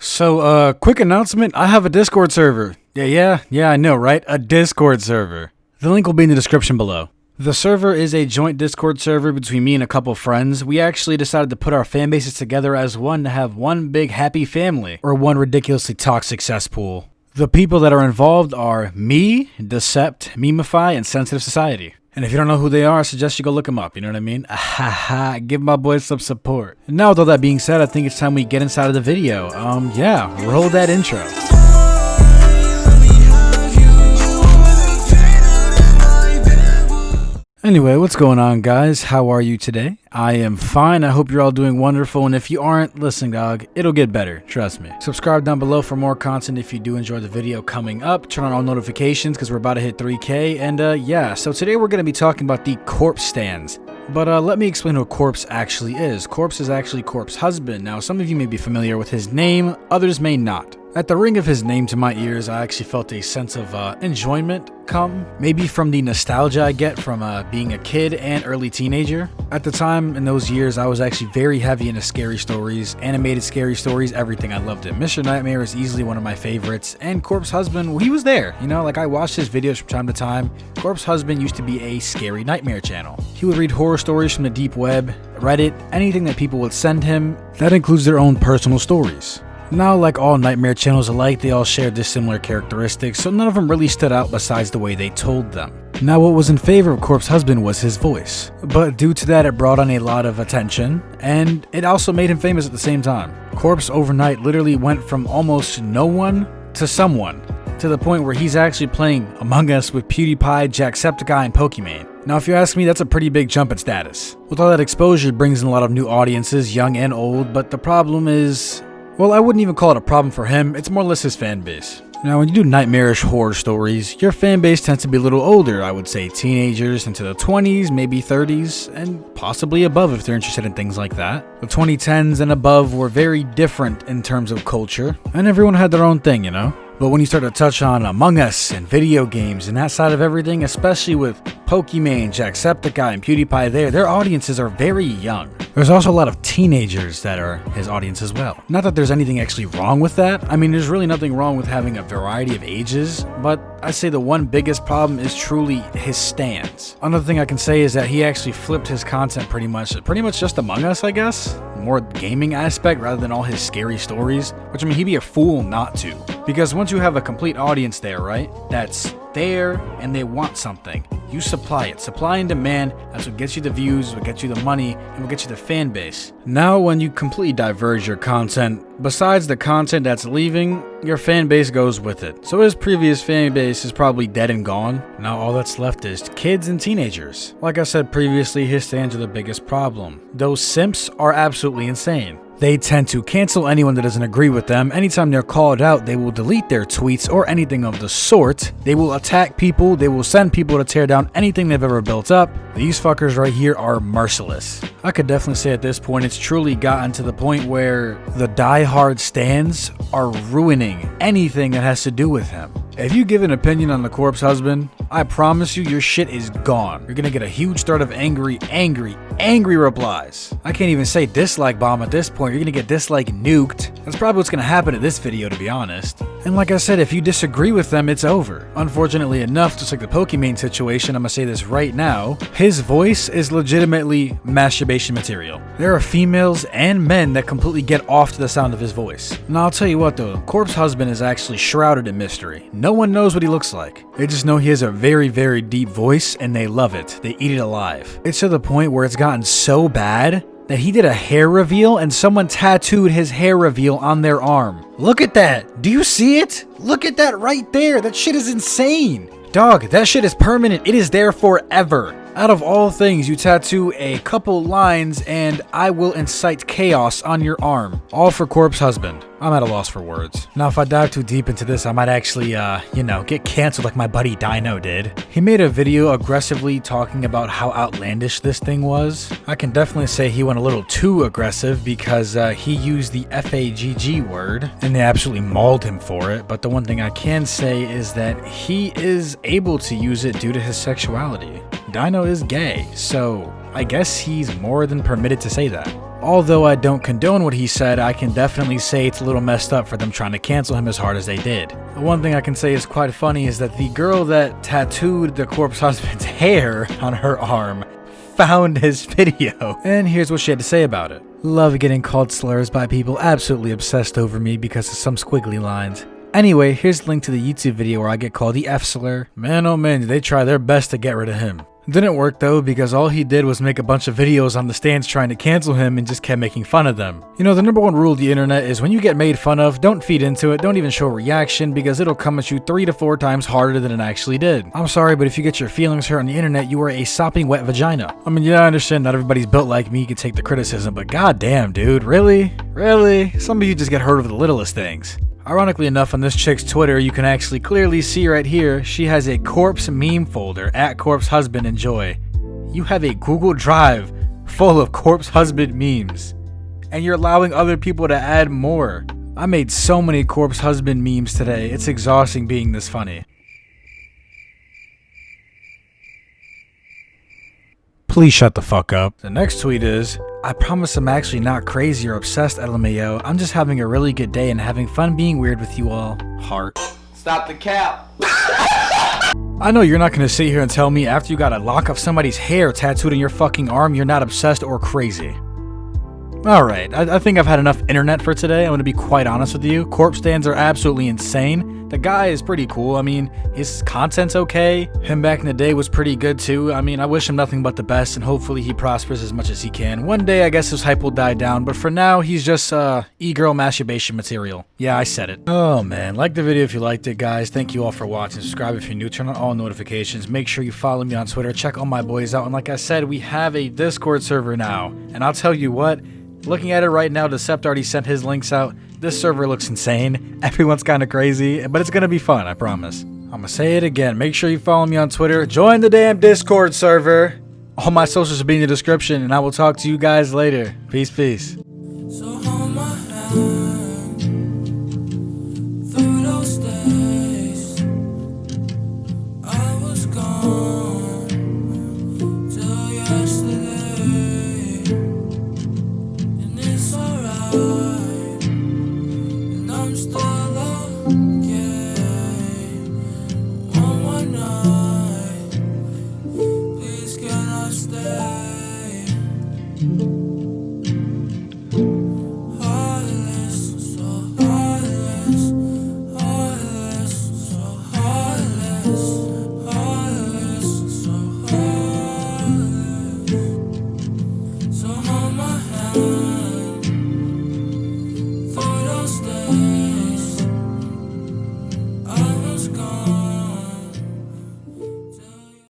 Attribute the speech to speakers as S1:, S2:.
S1: Quick announcement, I have a Discord server. Yeah, I know, right? A Discord server. The link will be in the description below. The server is a joint Discord server between me and a couple friends. We actually decided to put our fan bases together as one to have one big happy family, or one ridiculously toxic cesspool. The people that are involved are me, Decept, Memify, and Sensitive Society. And if you don't know who they are, I suggest you go look them up, you know what I mean? Give my boys some support. Now with all that being said, I think it's time we get inside of the video. Roll that intro. Anyway, what's going on, guys? How are you today? I am fine. I hope you're all doing wonderful. And if you aren't, listen, dog, it'll get better. Trust me. Subscribe down below for more content if you do enjoy the video coming up. Turn on all notifications because we're about to hit 3K. And so today we're going to be talking about the corpse stands. But let me explain what corpse actually is. Corpse is actually corpse husband. Now, some of you may be familiar with his name, others may not. At the ring of his name to my ears, I actually felt a sense of enjoyment come, maybe from the nostalgia I get from being a kid and early teenager. At the time, in those years, I was actually very heavy into scary stories, animated scary stories, everything. I loved it. Mr. Nightmare is easily one of my favorites, and Corpse Husband, well, he was there. You know, like I watched his videos from time to time. Corpse Husband used to be a scary nightmare channel. He would read horror stories from the deep web, Reddit, anything that people would send him. That includes their own personal stories. Now, like all nightmare channels alike, they all shared dissimilar characteristics, so none of them really stood out besides the way they told them. Now, what was in favor of Corpse Husband was his voice, but due to that, it brought on a lot of attention, and it also made him famous at the same time. Corpse overnight literally went from almost no one to someone, to the point where he's actually playing Among Us with PewDiePie, Jacksepticeye, and Pokimane. Now, if you ask me, that's a pretty big jump in status. With all that exposure, it brings in a lot of new audiences, young and old, but the problem is, well, I wouldn't even call it a problem for him, it's more or less his fan base. Now, when you do nightmarish horror stories, your fan base tends to be a little older, I would say teenagers into the 20s, maybe 30s, and possibly above if they're interested in things like that. The 2010s and above were very different in terms of culture, and everyone had their own thing, you know? But when you start to touch on Among Us and video games and that side of everything, especially with Pokimane, Jacksepticeye, and PewDiePie their audiences are very young. There's also a lot of teenagers that are his audience as well. Not that there's anything actually wrong with that. I mean, there's really nothing wrong with having a variety of ages, but I'd say the one biggest problem is truly his stands. Another thing I can say is that he actually flipped his content pretty much just Among Us, I guess. More gaming aspect rather than all his scary stories, which I mean, he'd be a fool not to. Because once you have a complete audience there, right, that's there and they want something, you supply it. Supply and demand, that's what gets you the views, what gets you the money, and what gets you the fan base. Now, when you completely diverge your content, besides the content that's leaving, your fan base goes with it. So his previous fan base is probably dead and gone. Now all that's left is kids and teenagers. Like I said previously, his stands are the biggest problem. Those simps are absolutely insane. They tend to cancel anyone that doesn't agree with them. Anytime they're called out, they will delete their tweets or anything of the sort. They will attack people. They will send people to tear down anything they've ever built up. These fuckers right here are merciless. I could definitely say at this point, it's truly gotten to the point where the die-hard stans are ruining anything that has to do with him. If you give an opinion on the Corpse Husband, I promise you your shit is gone. You're gonna get a huge thread of angry replies. I can't even say dislike bomb at this point. You're gonna get dislike nuked. That's probably what's gonna happen in this video, to be honest. And like I said, if you disagree with them, it's over. Unfortunately enough, just like the Pokimane situation, I'm gonna say this right now, his voice is legitimately masturbation material. There are females and men that completely get off to the sound of his voice. Now I'll tell you what though, Corpse Husband is actually shrouded in mystery. No one knows what he looks like. They just know he has a very, very deep voice and they love it. They eat it alive. It's to the point where it's gotten so bad that he did a hair reveal and someone tattooed his hair reveal on their arm. Look at that. Do you see it? Look at that right there. That shit is insane. Dog, that shit is permanent. It is there forever. Out of all things, you tattoo a couple lines and I will incite chaos on your arm. All for Corpse Husband. I'm at a loss for words. Now, if I dive too deep into this, I might actually, get canceled like my buddy Dino did. He made a video aggressively talking about how outlandish this thing was. I can definitely say he went a little too aggressive because he used the FAGG word and they absolutely mauled him for it. But the one thing I can say is that he is able to use it due to his sexuality. Dino is gay, so I guess he's more than permitted to say that. Although I don't condone what he said, I can definitely say it's a little messed up for them trying to cancel him as hard as they did. The one thing I can say is quite funny is that the girl that tattooed the corpse husband's hair on her arm found his video. And here's what she had to say about it. Love getting called slurs by people absolutely obsessed over me because of some squiggly lines. Anyway, here's the link to the YouTube video where I get called the F slur. Man oh man, did they try their best to get rid of him. Didn't work though, because all he did was make a bunch of videos on the stands trying to cancel him and just kept making fun of them. You know, the number one rule of the internet is when you get made fun of, don't feed into it, don't even show a reaction, because it'll come at you 3 to 4 times harder than it actually did. I'm sorry, but if you get your feelings hurt on the internet, you are a sopping wet vagina. I mean, yeah, I understand not everybody's built like me, you can take the criticism, but goddamn, dude, really? Really? Some of you just get hurt over the littlest things. Ironically enough, on this chick's Twitter, you can actually clearly see right here, she has a corpse meme folder, @corpsehusband_enjoy. You have a Google Drive full of corpse husband memes, and you're allowing other people to add more. I made so many corpse husband memes today, it's exhausting being this funny. Please shut the fuck up. The next tweet is, I promise I'm actually not crazy or obsessed, LMAO. I'm just having a really good day and having fun being weird with you all. Heart.
S2: Stop the cap.
S1: I know you're not gonna sit here and tell me after you got a lock of somebody's hair tattooed on your fucking arm you're not obsessed or crazy. Alright, I think I've had enough internet for today. I'm gonna be quite honest with you. Corpse stands are absolutely insane. The guy is pretty cool. I mean, his content's okay. Him back in the day was pretty good too. I mean, I wish him nothing but the best and hopefully he prospers as much as he can. One day I guess his hype will die down, but for now he's just e-girl masturbation material. Yeah, I said it. Oh man, like the video if you liked it, guys. Thank you all for watching. Subscribe if you're new, turn on all notifications. Make sure you follow me on Twitter. Check all my boys out. And like I said, we have a Discord server now. And I'll tell you what, looking at it right now, Decept already sent his links out. This server looks insane. Everyone's kind of crazy, but it's going to be fun, I promise. I'm going to say it again. Make sure you follow me on Twitter. Join the damn Discord server. All my socials will be in the description, and I will talk to you guys later. Peace, peace.
S3: So hold my hand through those days. I was gone till yesterday, and it's alright. I'm still alive.